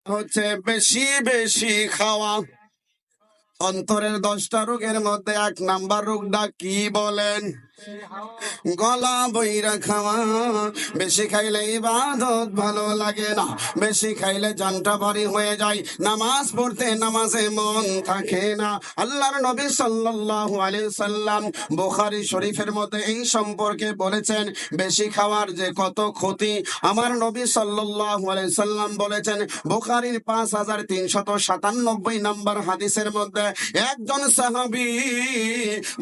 হচ্ছে বেশি বেশি খাওয়া। অন্তরের 10টা রোগের মধ্যে 1 নাম্বার রোগটা কি বলেন? গলা বইরা খাওয়া। বেশি খাইলে ইবাদত ভালো লাগে না, বেশি খাইলে জানটা ভারী হয়ে যায়, নামাজ পড়তে নামাজে মন থাকে না। আল্লাহর নবী সাল্লাল্লাহু আলাইহি সাল্লাম বুখারী শরীফের মধ্যে এই সম্পর্কে বলেছেন বেশি খাওয়ার যে কত ক্ষতি। আমার নবী সাল্লাল্লাহু আলাইহি সাল্লাম বলেছেন বুখারীর 5397 নম্বর হাদিসের মধ্যে, একজন সাহাবী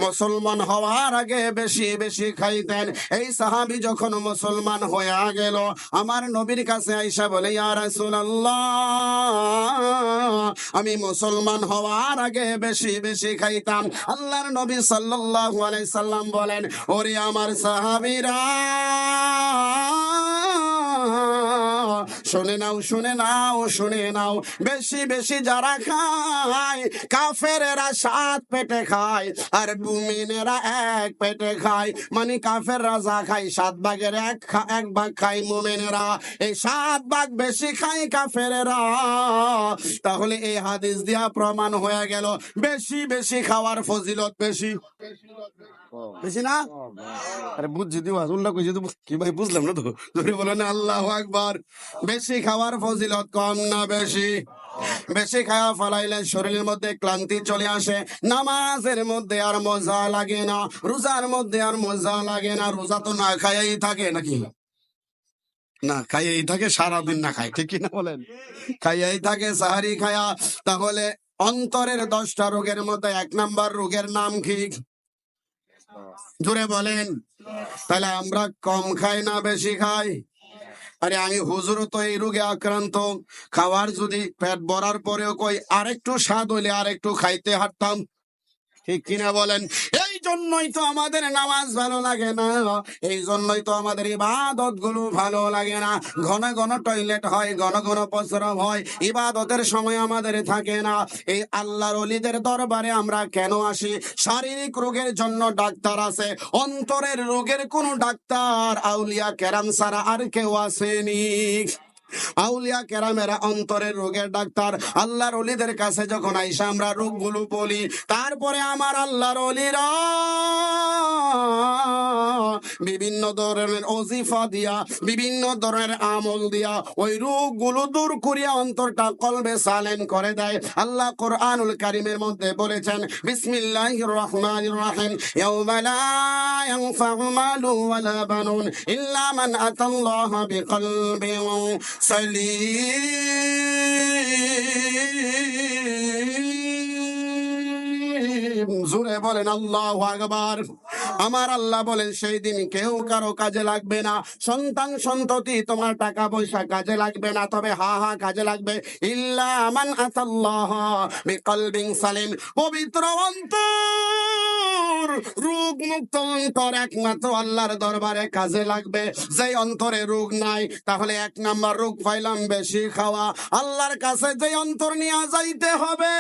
মুসলমান হওয়ার আগে বেশি বেশি খাইতেন। এই সাহাবী যখন মুসলমান হয়ে গেল, আমার নবীর কাছে আইসা বলে, ইয়া রাসূলুল্লাহ, আমি মুসলমান হওয়ার আগে বেশি বেশি খাইতাম। আল্লাহর নবী সাল্লাল্লাহু আলাইহি সাল্লাম বলেন, ওরে আমার সাহাবীরা, শুনে নাও শুনে নাও শুনে নাও, বেশি বেশি যারা খায় কাফেরেরা 7 পেটে খায় আর মুমিনেরা 1 পেটে খায়। মানে কাফেররা যা খায় 7 ভাগের 1 ভাগ খায় মুমিনেরা, এই 7 ভাগ বেশি খায় কাফেরেরা। তাহলে এই হাদিস দিয়া প্রমাণ হয়ে গেল বেশি বেশি খাওয়ার ফজিলত বেশি বেশি না? আরে বুঝছি তুই উল্লাহ কইছি তো, কি ভাই বুঝলাম না তো, জোরে বলেন আল্লাহু আকবার। বেশি খাওয়ার ফজিলত কম না বেশি? বেশি খাওয়া ফলাইলে শরীরের মধ্যে ক্লান্তি চলে আসে, নামাজের মধ্যে আর মজা লাগে না, রোজার মধ্যে আর মজা লাগে না। রোজা তো না খাইয়াই থাকে নাকি? না খাইয়াই থাকে, সারাদিন না খায়, ঠিক কিনা বলেন? খাইয়াই থাকে সাহারি খায়া। তাহলে অন্তরের 10টা রোগের মধ্যে 1 নাম্বার রোগের নাম কি? জোরে বলেন। তাহলে আমরা কম খাই না বেশি খাই? আরে আমি হুজুর তো এই রোগে আক্রান্ত, খাওয়ার যদি পেট ভরার পরেও কই আরেকটু স্বাদ হইলে আরেকটু খাইতে হাঁটতাম, ঠিক কিনা বলেন? এই জন্যই তো আমাদের নামাজ ভালো লাগে না, এই জন্যই তো আমাদের ইবাদত গুলো ভালো লাগে না। ঘন ঘন টয়লেট হয়, ঘন ঘন প্রস্রাব হয়, ইবাদতের সময় আমাদের থাকে না। এই আল্লাহর ওলিদের দরবারে আমরা কেন আসি? শারীরিক রোগের জন্য ডাক্তার আছে, অন্তরের রোগের কোন ডাক্তার আউলিয়া কেরাম ছাড়া আর কেউ আসেনি। আউলিয়া কেরামেরা অন্তরের রোগের ডাক্তার। আল্লাহর ওলিদের কাছে যখন আইসা আমরা রোগগুলো বলি, তারপরে আমার আল্লাহর ওলিরা বিভিন্ন ধরনের ওজিফা দিয়া, বিভিন্ন ধরনের আমল দিয়া ওই রোগগুলো দূর করিয়া অন্তরটা কলবে সালেম করে দেয়। আল্লাহ কোরআনুল কারীমের মধ্যে বলেছেন, বিসমিল্লাহির রহমানির রহিম, ইয়াউমা লা ইয়ানফাউ মালুন ওয়ালা বানুন ইল্লা মান আতাল্লাহা বিকলবিন সালিম। জোরে বলেন আল্লাহু আকবার। আমার আল্লাহ বলেন সেই দিন কেউ কারো কাজে লাগবে না, সন্তান সন্ততি তোমার টাকা পয়সা কাজে লাগবে না, তবে হা হা কাজে লাগবে ইল্লা মান আতাল্লাহ বিকলবিন সালিম, পবিত্র অন্তর, রোগ মুক্ত অন্তর একমাত্র আল্লাহর দরবারে কাজে লাগবে। যে অন্তরে রোগ নাই, তাহলে 1 নাম্বার রোগ পাইলাম বেশি খাওয়া। আল্লাহর কাছে যে অন্তর নিয়ে যাইতে হবে,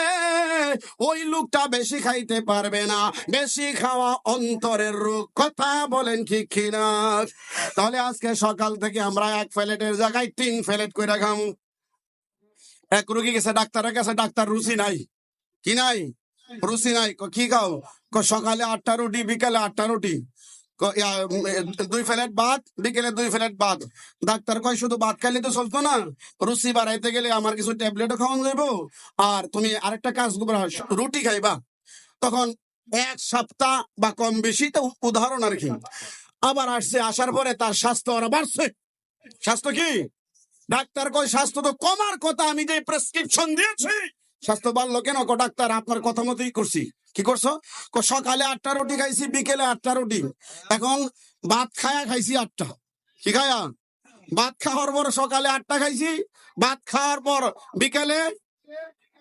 ওই লোকটা বেশি খাইতে পারবে না। বেশি খাওয়া অন্তরের রোগ, কথা বলেন ঠিক কিনা? তাহলে আজকে সকাল থেকে আমরা 1 প্লেটের জায়গায় 3 প্লেট করে খাবো। এক রোগী গেছে ডাক্তারের কাছে, ডাক্তার রুচি নাই, কি নাই? রুচি নাই। কি খাও? সকালে 8টা রুটি, বিকালে 8টা রুটি, 2 প্লেট ভাত, বিকেলে 2 প্লেট ভাত। ডাক্তার কয় শুধু ভাত খাইলে তো চলতো না, রুচি বাড়াইতে গেলে আমার কিছু ট্যাবলেটও খাওয়ানো যাবো, আর তুমি আরেকটা কাজ করবা, রুটি খাইবা। তখন 1 সপ্তাহ বা কম বেশি, তো উদাহরণ আর কি। আবার আসছে, আসার পরে তার স্বাস্থ্য আরো বাড়ছে। স্বাস্থ্য কি? ডাক্তার কয় স্বাস্থ্য তো কমার কথা, আমি যে প্রেসক্রিপশন দিয়েছি স্বাস্থ্য বাড়লো কেন? ডাক্তার আপনার কথা মতোই করছি। কি করছো? সকালে 8টা রুটি খাইছি, বিকেলে 8টা রুটি, এখন ভাত খায়া খাইছি 8টা। কি খায়া? ভাত খাওয়ার পর সকালে 8টা খাইছি, ভাত খাওয়ার পর বিকেলে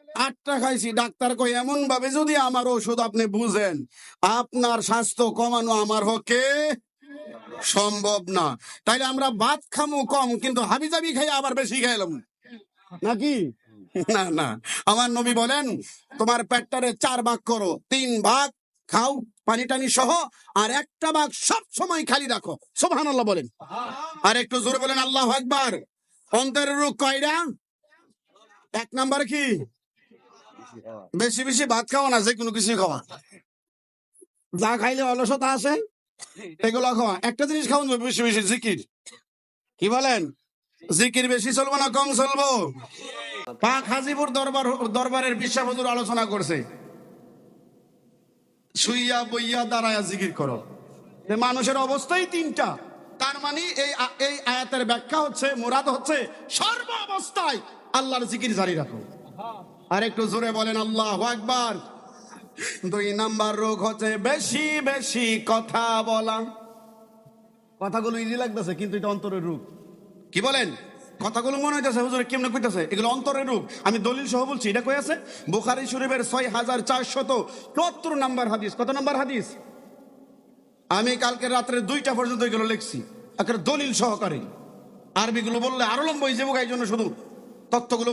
8টা খাইছি। ডাক্তার কই এমন ভাবে যদি আমার ওষুধ আপনি বুঝেন, আপনার স্বাস্থ্য কমানো আমার পক্ষে সম্ভব না। তাইলে আমরা ভাত খামু কম, কিন্তু হাবিজাবি খাই আবার বেশি খাইলাম নাকি? না না, আমার নবী বলেন তোমার পেটটারে 4 ভাগ করো, 3 ভাগ খাও পানি টানি সহ, আর 1টা ভাগ সব সময় খালি রাখো। সুবহানাল্লাহ বলেন। আর একটু জোরে বলেন আল্লাহু আকবার। অন্তরের রোগ কয়টা? এক নাম্বার কি? বেশি বেশি ভাত খাওয়া না, যে কোনো কিছু খাওয়া, যা খাইলে অলসতা আসে এগুলো খাওয়া। একটা জিনিস খাওয়ান যাবে, বেশি বেশি জিকির। কি বলেন? জিকির বেশি চলবো না কম চলবো? পাক হাজিপুর দরবারের বিশ্বাস হুজুর আলোচনা করছে, শুইয়া বইয়া দাঁড়ায়া জিকির করো। মানুষের অবস্থাই তিনটা। তার মানে এই আয়াতের ব্যাখ্যা হচ্ছে, মুরাদ হচ্ছে সর্ব অবস্থায় আল্লাহর জিকির জারি রাখো। আর একটু জোরে বলেন আল্লাহু আকবার। 2 নাম্বার রোগ হচ্ছে বেশি বেশি কথা বলা। কথাগুলো ইজি লাগতেছে কিন্তু এটা অন্তরের রোগ। কি বলেন? কথাগুলো মনে হইতেছে হুজুর কেমনে কইতাছে, এগুলো অন্তরের রোগ। আমি দলিল সহ বলছি, এটা কই আছে? বুখারী শরীফের 6474 নাম্বার হাদিস। কত নাম্বার হাদিস? আমি কালকে রাত্রে 2টা পর্যন্ত এগুলো লিখছি, একটা দলিল সহকারে। আরবিগুলো বললে আরো লম্বা হয়ে যাবো, এই জন্য শুধু তথ্যগুলো